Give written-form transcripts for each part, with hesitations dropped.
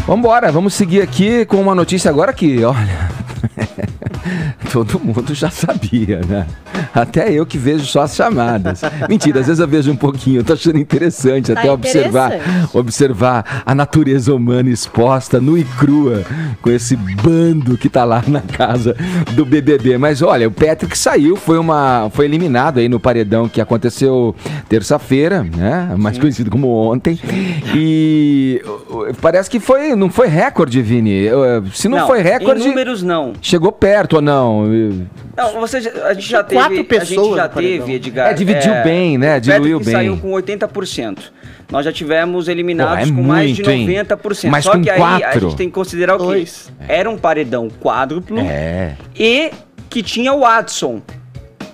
Vambora, vamos seguir aqui com uma notícia agora que, olha, todo mundo já sabia, né? Até eu que vejo só as chamadas. Mentira, às vezes eu vejo um pouquinho, eu tô achando interessante até observar a natureza humana exposta, nua e crua, com esse bando que tá lá na casa do BBB. Mas olha, o Patrick saiu, foi eliminado aí no paredão que aconteceu terça-feira, né? Mais conhecido como ontem. E parece que não foi recorde, Vini. Se não foi recorde... Em números, não. Chegou perto ou não? Não, a gente já teve... 4 pessoas, Edgar. Dividiu bem, né? Diluiu bem. Saiu com 80%. Nós já tivemos eliminados com mais de 90%. Mas só com que aí 4. a gente tem que considerar o quê? Era um paredão quádruplo e que tinha o Watson,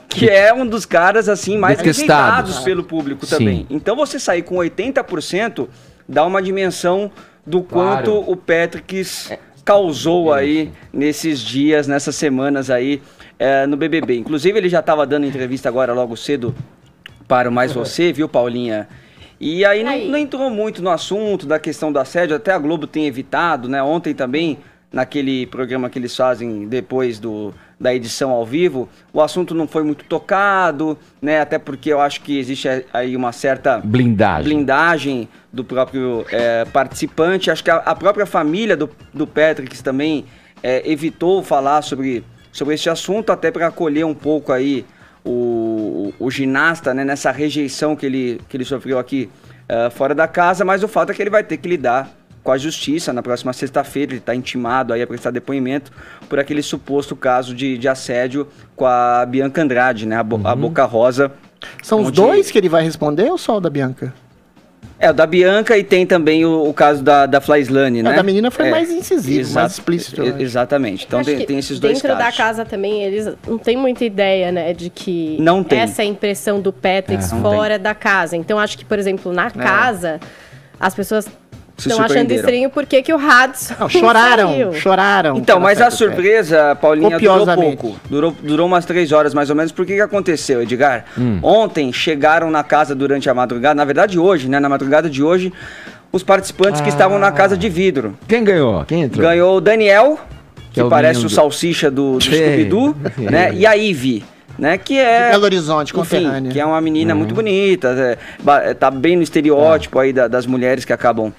que é um dos caras assim mais rejeitados pelo público também. Então você sair com 80% dá uma dimensão do quanto o Patrick causou aí nesses dias, nessas semanas aí no BBB. Inclusive ele já estava dando entrevista agora logo cedo para o Mais Você, viu, Paulinha? E aí não entrou muito no assunto da questão do assédio, até a Globo tem evitado, né? Ontem também, naquele programa que eles fazem depois da edição ao vivo, o assunto não foi muito tocado, né? Até porque eu acho que existe aí uma certa blindagem do próprio participante. Acho que a própria família do Patrick também evitou falar sobre esse assunto, até para acolher um pouco aí o ginasta, né, nessa rejeição que ele sofreu aqui fora da casa, mas o fato é que ele vai ter que lidar com a justiça na próxima sexta-feira. Ele está intimado aí a prestar depoimento por aquele suposto caso de assédio com a Bianca Andrade, né, a Boca Rosa. São os dois que ele vai responder ou só o da Bianca? O da Bianca, e tem também o caso da Flaislane, né? A da menina foi mais incisivo, mais explícito. Exatamente. Então tem esses dois casos. Dentro da casa também, eles não têm muita ideia, né, de que essa é a impressão do Patrick fora da casa. Então acho que, por exemplo, na casa, as pessoas estão achando estranho porque que o Hudson choraram. Então, mas a surpresa, Paulinha, durou pouco. Durou umas 3 horas, mais ou menos. Por que aconteceu, Edgar? Ontem chegaram na casa durante a madrugada, na verdade hoje, né? Na madrugada de hoje, os participantes que estavam na casa de vidro. Quem ganhou? Quem entrou? Ganhou o Daniel, que parece o Salsicha do Scooby-Doo, né? E a Ivy, né, que é Belo Horizonte, conterrânea, que é uma menina muito bonita, tá bem no estereótipo aí das mulheres que acabam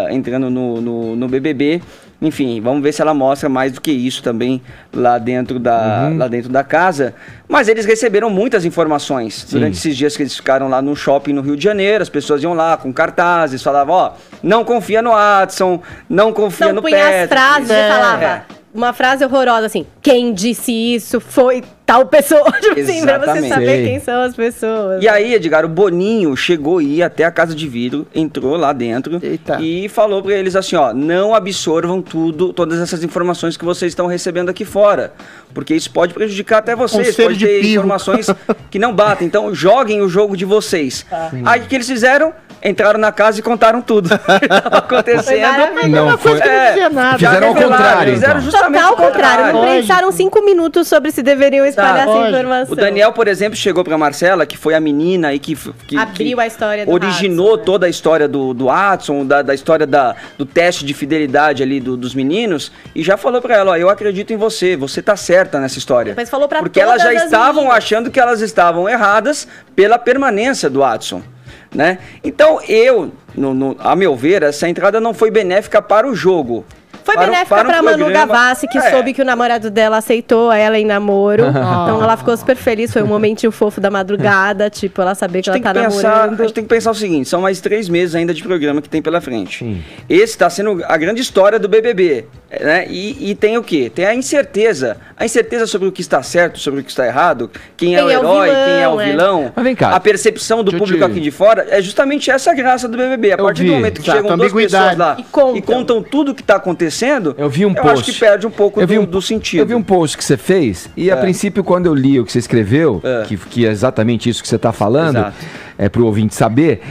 entrando no BBB. Enfim, vamos ver se ela mostra mais do que isso também lá dentro da casa. Mas eles receberam muitas informações durante esses dias que eles ficaram lá no shopping no Rio de Janeiro. As pessoas iam lá com cartazes, falavam, não confia no Watson, não confia no Patrick. Não, punha as frases e falava... Uma frase horrorosa, assim, quem disse isso foi tal pessoa, tipo assim, pra você saber quem são as pessoas. E aí, Edgar, o Boninho chegou e ia até a casa de vidro, entrou lá dentro e falou pra eles assim, não absorvam todas essas informações que vocês estão recebendo aqui fora, porque isso pode prejudicar até vocês, pode ter informações que não batem, então joguem o jogo de vocês. Aí o que eles fizeram? Entraram na casa e contaram tudo que estava acontecendo. Não dizia nada. Fizeram ao contrário. Fizeram justamente ao contrário. Não pensaram 5 minutos sobre se deveriam espalhar essa informação. O Daniel, por exemplo, chegou pra Marcela, que foi a menina e que abriu a história do originou Hudson, toda a história do Watson, da história do teste de fidelidade ali dos meninos, e já falou pra ela, eu acredito em você tá certa nessa história. Mas falou pra porque elas já estavam achando que elas estavam erradas pela permanência do Watson, né? Então a meu ver, essa entrada não foi benéfica para o jogo. Foi benéfica pra Manu Gavassi, que soube que o namorado dela aceitou ela em namoro. Então ela ficou super feliz, foi um momentinho fofo da madrugada, tipo, ela saber que ela tá namorando. A gente tem que pensar o seguinte, são mais 3 meses ainda de programa que tem pela frente. Esse tá sendo a grande história do BBB, né? E tem o quê? Tem a incerteza sobre o que está certo, sobre o que está errado, quem é o herói, quem é o vilão. Mas vem cá, a percepção do público aqui de fora é justamente essa graça do BBB. A partir do momento que chegam 2 pessoas lá e contam tudo o que tá acontecendo, eu vi um post. acho que perde um pouco do sentido. Eu vi um post que você fez e a princípio quando eu li o que você escreveu, que é exatamente isso que você está falando, para o ouvinte saber,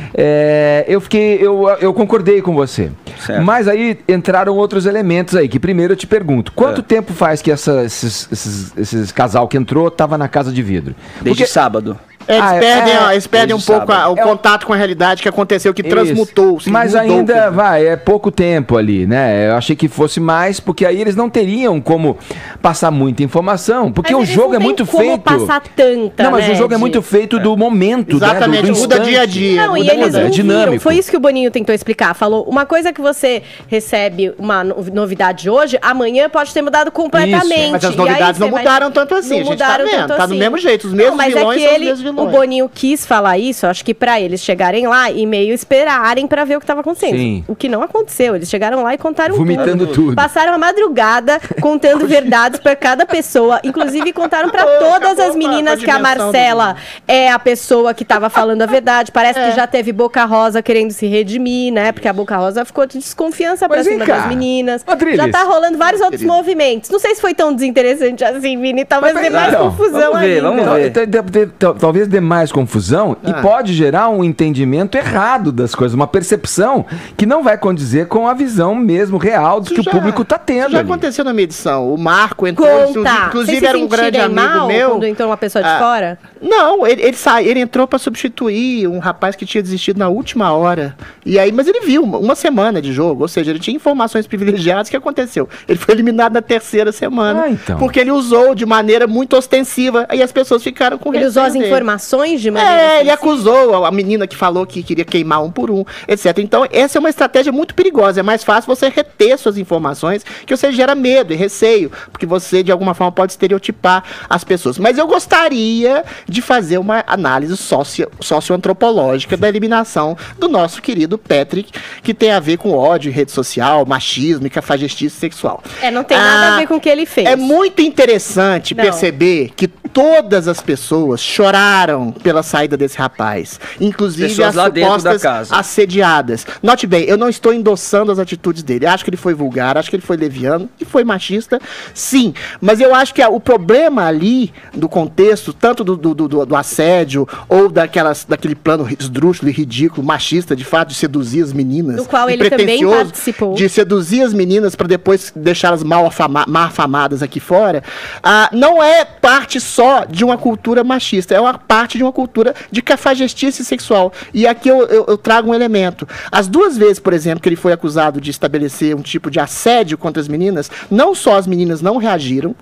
eu concordei com você. Certo. Mas aí entraram outros elementos aí, que primeiro eu te pergunto, quanto tempo faz que esses casal que entrou estava na casa de vidro? Desde sábado. Eles perdem um pouco o contato com a realidade que aconteceu, que transmutou. Mas ainda é pouco tempo ali, né? Eu achei que fosse mais, porque aí eles não teriam como passar muita informação, porque o jogo é muito feito. Passar tanta, não, mas o jogo é muito feito do momento, exatamente, né? Do muda dia a dia. Não, e eles não dinâmico. Foi isso que o Boninho tentou explicar. Falou, uma coisa que você recebe uma novidade hoje, amanhã pode ter mudado completamente. Isso. Mas as novidades não mudaram tanto assim, a gente tá vendo. Tá do mesmo jeito, os mesmos vilões são os mesmos vilões. O Boninho quis falar isso, acho que pra eles chegarem lá e meio esperarem pra ver o que tava acontecendo. Sim. O que não aconteceu. Eles chegaram lá e contaram vomitando tudo. Passaram a madrugada contando verdades pra cada pessoa. Inclusive contaram pra todas as meninas que a Marcela é a pessoa que tava falando a verdade. Parece que já teve Boca Rosa querendo se redimir, né? Porque a Boca Rosa ficou de desconfiança pra cima das meninas. Já tá rolando vários outros movimentos. Não sei se foi tão desinteressante assim, Vini. Talvez dê mais confusão ainda. Vamos ver. Talvez dê mais confusão e pode gerar um entendimento errado das coisas, uma percepção que não vai condizer com a visão mesmo real do que o público tá tendo. Já aconteceu na minha edição. O Marco entrou, inclusive era um grande amigo meu. Quando entrou uma pessoa de fora? Não, ele entrou pra substituir um rapaz que tinha desistido na última hora. E aí, mas ele viu uma semana de jogo, ou seja, ele tinha informações privilegiadas. O que aconteceu? Ele foi eliminado na terceira semana, porque ele usou de maneira muito ostensiva, aí as pessoas ficaram com receio. Ele usou as informações de maneira ostensiva. Ele acusou a menina que falou que queria queimar um por um, etc. Então, essa é uma estratégia muito perigosa. É mais fácil você reter suas informações, que você gera medo e receio, porque você, de alguma forma, pode estereotipar as pessoas. Mas eu gostaria de fazer uma análise socioantropológica da eliminação do nosso querido Patrick, que tem a ver com ódio, rede social, machismo e cafajestice sexual. Não tem nada a ver com o que ele fez. É muito interessante perceber que todas as pessoas choraram pela saída desse rapaz, inclusive pessoas as supostas assediadas. Note bem, eu não estou endossando as atitudes dele. Acho que ele foi vulgar, acho que ele foi leviano e foi machista, sim. Mas eu acho que o problema ali do contexto, tanto do assédio ou daquele plano esdrúxulo e ridículo, machista, de fato, de seduzir as meninas, do qual ele também participou, de seduzir as meninas para depois deixá-las mal afamadas aqui fora, não é parte só de uma cultura machista, é uma parte de uma cultura de cafajestice sexual. E aqui eu trago um elemento. As duas vezes, por exemplo, que ele foi acusado de estabelecer um tipo de assédio contra as meninas, não só as meninas não reagiram,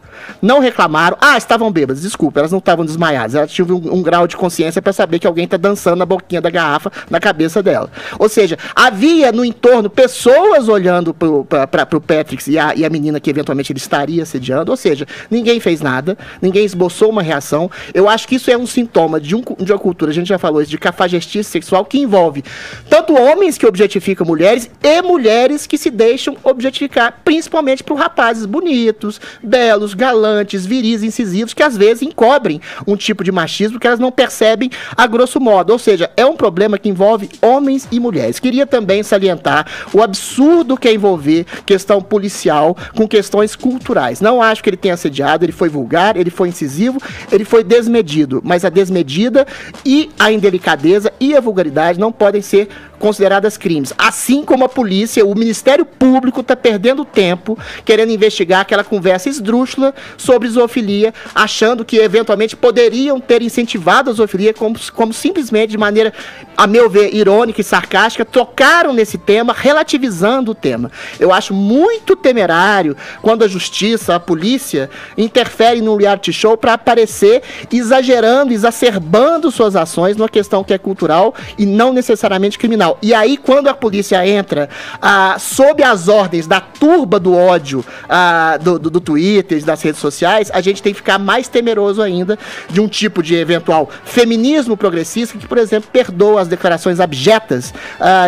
não reclamaram, estavam bêbadas, desculpa, elas não estavam desmaiadas, elas tinham um grau de consciência para saber que alguém está dançando na boquinha da garrafa na cabeça dela. Ou seja, havia no entorno pessoas olhando para o Patrick e a menina que eventualmente ele estaria assediando, ou seja, ninguém fez nada, ninguém esboçou uma reação. Eu acho que isso é um sintoma de uma cultura, a gente já falou isso, de cafajestice sexual, que envolve tanto homens que objetificam mulheres e mulheres que se deixam objetificar, principalmente por rapazes bonitos, belos, galantes, viris, incisivos, que às vezes encobrem um tipo de machismo que elas não percebem a grosso modo. Ou seja, é um problema que envolve homens e mulheres. Queria também salientar o absurdo que é envolver questão policial com questões culturais. Não acho que ele tenha assediado, ele foi vulgar, ele foi incisivo, ele foi desmedido, mas a desmedida e a indelicadeza e a vulgaridade não podem ser consideradas crimes. Assim como a polícia, o Ministério Público está perdendo tempo querendo investigar aquela conversa esdrúxula sobre zoofilia, achando que eventualmente poderiam ter incentivado a zoofilia, como simplesmente de maneira, a meu ver, irônica e sarcástica, tocaram nesse tema, relativizando o tema. Eu acho muito temerário quando a justiça, a polícia, interfere num reality show para aparecer exagerando, exacerbando suas ações numa questão que é cultural e não necessariamente criminal. E aí, quando a polícia entra sob as ordens da turba do ódio do Twitter, das redes sociais, a gente tem que ficar mais temeroso ainda de um tipo de eventual feminismo progressista que, por exemplo, perdoa as declarações abjetas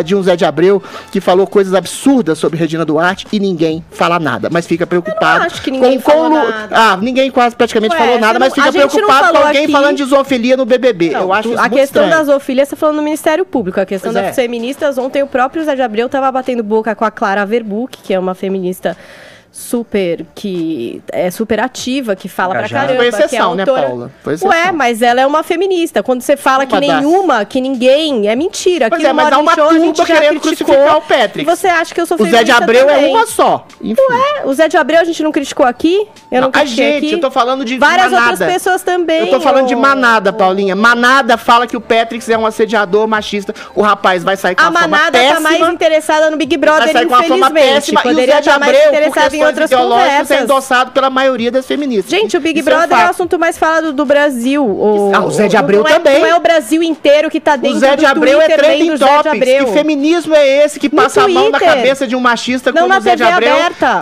de um Zé de Abreu que falou coisas absurdas sobre Regina Duarte e ninguém fala nada, mas fica preocupado. Eu não acho que ninguém falou nada. Ninguém quase praticamente falou nada, mas fica preocupado com alguém falando de zoofilia no BBB. Não, eu acho isso a questão da zoofilia você falou no Ministério Público, a questão das feministas, ontem o próprio Zé de Abreu estava batendo boca com a Clara Verbuck, que é uma feminista que é super ativa, que fala pra caramba, foi exceção, que é autora. Né, Paula? Foi exceção. Ué, mas ela é uma feminista. Quando você fala que nenhuma, que ninguém, é mentira. Pois mas há uma turma querendo crucificar o Patrick. E você acha que eu sou feminista? O Zé de Abreu também. É uma só. Enfim. Ué, o Zé de Abreu a gente não criticou aqui? Eu não critiquei aqui. Eu tô falando de várias outras pessoas também. Eu tô falando de Manada, Paulinha. Manada fala que o Patrick é um assediador machista. O rapaz vai sair com a fama péssima. A Manada tá mais interessada no Big Brother, vai sair com a fama péssima. Poderia estar mais interessada em outras conversas. É endossado pela maioria das feministas. Gente, o Big Brother é o assunto mais falado do Brasil. O Zé de Abreu também. Não é o Brasil inteiro que tá dentro do Twitter. O Zé de Abreu é trending topics. Que feminismo é esse que passa a mão na cabeça de um machista como o Zé de Abreu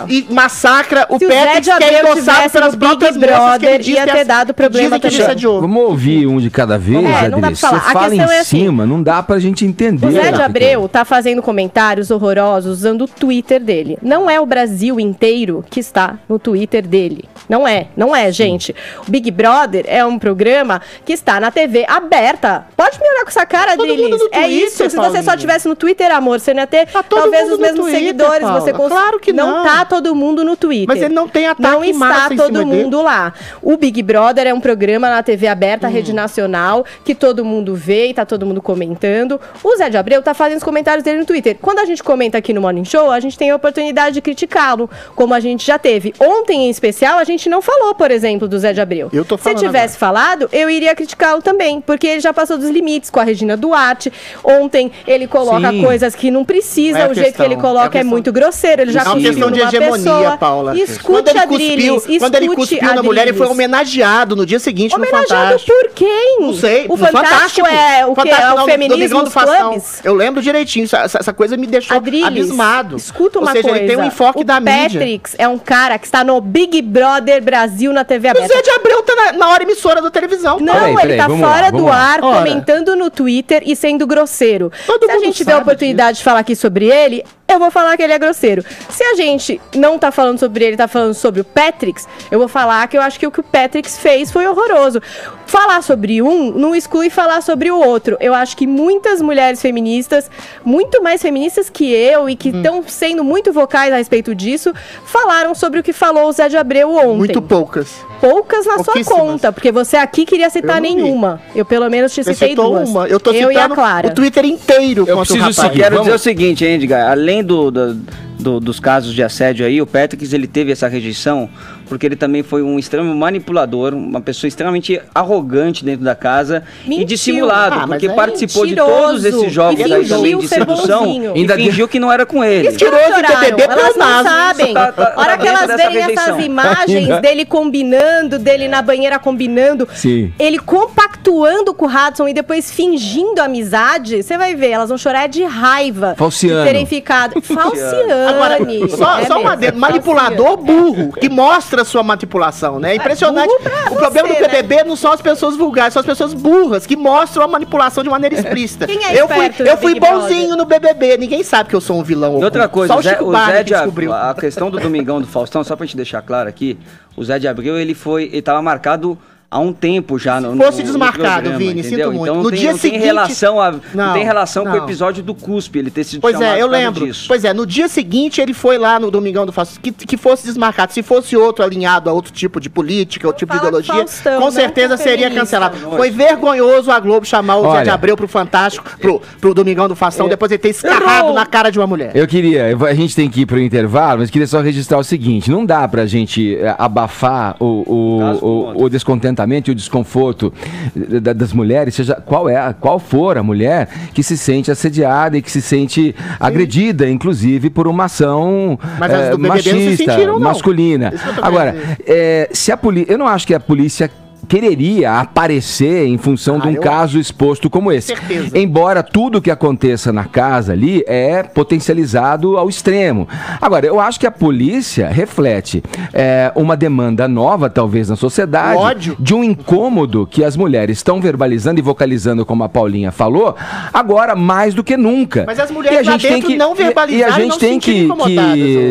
e massacra o Patrick, que é endossado pelas próprias moças que ele diz ia ter dado problema também. Vamos ouvir um de cada vez, Adri? Você fala em cima, não dá pra gente entender. O Zé de Abreu tá fazendo comentários horrorosos usando o Twitter dele. Não é o Brasil inteiro que está no Twitter dele. Não é, gente. O Big Brother é um programa que está na TV aberta. Pode me olhar com essa cara, Adriles. É isso. Se você só tivesse no Twitter, amor, você não ia ter talvez os mesmos seguidores. Claro que não. Não tá todo mundo no Twitter. Mas ele não tem ataque Não está todo mundo lá. O Big Brother é um programa na TV aberta, rede nacional, que todo mundo vê e tá todo mundo comentando. O Zé de Abreu tá fazendo os comentários dele no Twitter. Quando a gente comenta aqui no Morning Show, a gente tem a oportunidade de criticá-lo, como a gente já teve. Ontem, em especial, a gente não falou, por exemplo, do Zé de Abreu. Se tivesse falado, eu iria criticá-lo também, porque ele já passou dos limites com a Regina Duarte. Ontem, ele coloca coisas que não precisa, o jeito que ele coloca é muito grosseiro, ele já cuspiu numa de hegemonia, pessoa. Paula. Escute, Adriles, quando ele cuspiu na mulher, ele foi homenageado no dia seguinte no Fantástico. Homenageado por quem? Não sei. O Fantástico é o que? É o feminismo dos clubes? Eu lembro direitinho, essa coisa me deixou abismado. Escuta uma coisa. Ou seja, ele tem um enfoque da mídia. O Patrick é um cara que está no Big Brother Brasil na TV aberta. O Zé de Abreu tá na hora emissora da televisão. Não, ele tá fora do ar, comentando no Twitter e sendo grosseiro. Se a gente tiver a oportunidade de falar aqui sobre ele, eu vou falar que ele é grosseiro. Se a gente não tá falando sobre ele, tá falando sobre o Patrick, eu vou falar que eu acho que o que o Patrick fez foi horroroso. Falar sobre um não exclui falar sobre o outro. Eu acho que muitas mulheres feministas, muito mais feministas que eu e que estão sendo muito vocais a respeito disso, falaram sobre o que falou o Zé de Abreu ontem. Muito poucas. Poucas na sua conta, porque você aqui queria citar nenhuma. Eu pelo menos te citei duas. Eu tô citando e a Clara. O Twitter inteiro. Eu quero dizer o seguinte, Edgar, além dos casos de assédio aí, o Patrick, ele teve essa rejeição porque ele também foi um extremo manipulador, uma pessoa extremamente arrogante dentro da casa e dissimulado, porque participou de todos esses jogos aí também de sedução e fingiu que não era com ele. Mentiroso de BBB, elas não sabem. A hora que elas verem essas imagens dele combinando, dele na banheira combinando, ele compactuando com o Hudson e depois fingindo amizade, você vai ver, elas vão chorar de raiva Falciano. de terem ficado. Falciane. Agora, só uma manipulador burro, que mostra a sua manipulação, né? Impressionante. O problema do BBB não são as pessoas vulgares, são as pessoas burras que mostram a manipulação de maneira explícita. Quem é eu fui bonzinho no BBB, ninguém sabe que eu sou um vilão. E outra coisa, o Zé de Abreu, a questão do Domingão do Faustão, só pra gente deixar claro aqui, o Zé de Abreu, ele tava marcado há um tempo já no fosse desmarcado, programa, Vini, entendeu? Sinto muito. Então no dia seguinte, não tem relação com o episódio do cuspe, ele ter sido chamado. Pois é, eu lembro. Disso. Pois é, no dia seguinte ele foi lá no Domingão do Faustão, que fosse desmarcado. Se fosse outro alinhado a outro tipo de política, outro tipo de ideologia, Faustão, com certeza seria cancelado. Foi vergonhoso a Globo chamar o Zé de Abreu pro Fantástico, pro Domingão do Faustão, depois ele ter escarrado na cara de uma mulher. A gente tem que ir pro intervalo, mas queria só registrar o seguinte, não dá pra gente abafar o descontentamento e o desconforto das mulheres, seja qual for a mulher que se sente assediada e que se sente agredida, inclusive por uma ação machista, masculina. Agora, eu não acho que a polícia quereria aparecer em função de um caso exposto como esse. Certeza. Embora tudo que aconteça na casa ali é potencializado ao extremo. Agora, eu acho que a polícia reflete uma demanda nova, talvez, na sociedade, ódio, de um incômodo que as mulheres estão verbalizando e vocalizando, como a Paulinha falou, agora mais do que nunca. Mas as mulheres lá dentro não verbalizaram, e a gente tem que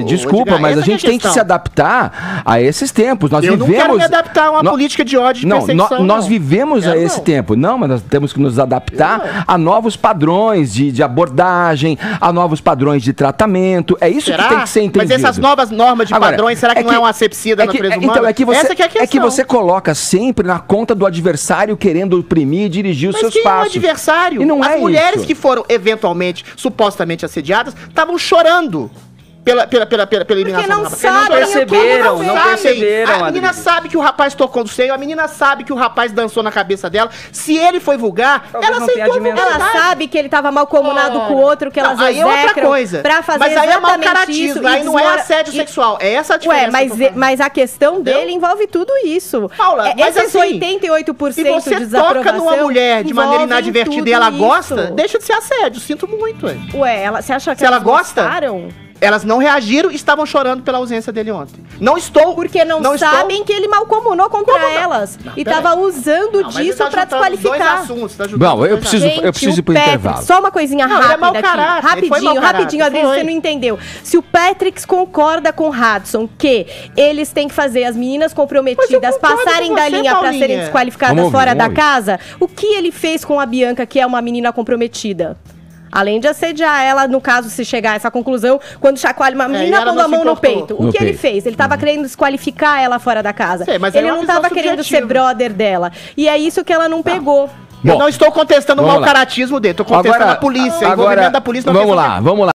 desculpa, mas a gente tem que se adaptar a esses tempos. Eu não quero me adaptar a uma política de ódio de perseguição. Nós vivemos a esse tempo. Não, mas nós temos que nos adaptar a novos padrões de abordagem, a novos padrões de tratamento. É isso que tem que ser entendido. Mas essas novas normas de padrões, será que não é uma asepsia da natureza humana? Então, é que você coloca sempre na conta do adversário querendo oprimir e dirigir os seus passos. Mas quem é o adversário? E não As mulheres que foram eventualmente, supostamente assediadas, estavam chorando pela eliminação. Porque não perceberam, A menina sabe que o rapaz tocou no seio, a menina sabe que o rapaz dançou na cabeça dela. Se ele foi vulgar, ela aceitou. Ela sabe que ele estava malcomunado com o outro, que elas execram é outra coisa. Pra fazer mas aí é mau caratismo, aí não é assédio sexual. É essa a diferença. Mas a questão dele envolve tudo isso. Paula, mas esses assim, 88% se você toca numa mulher de maneira inadvertida e ela gosta, deixa de ser assédio. Sinto muito. Você acha que elas gostaram? Elas não reagiram e estavam chorando pela ausência dele ontem. Porque não sabem que ele malcomunou contra elas. E estava usando disso pra desqualificar. Bom, eu preciso ir pro intervalo. Só uma coisinha rápida aqui. Rapidinho, Adriano, você não entendeu. Se o Patrick concorda com o Hudson que eles têm que fazer as meninas comprometidas passarem da linha pra serem desqualificadas fora da casa, o que ele fez com a Bianca, que é uma menina comprometida? Além de assediar ela, no caso, se chegar a essa conclusão, quando chacoalha uma menina pondo a mão no peito. O que ele fez? Ele estava querendo desqualificar ela fora da casa. Ele não estava querendo ser brother dela. E é isso que ela não pegou. Eu não estou contestando o mau caratismo dele, estou contestando a polícia, o envolvimento da polícia. Vamos lá.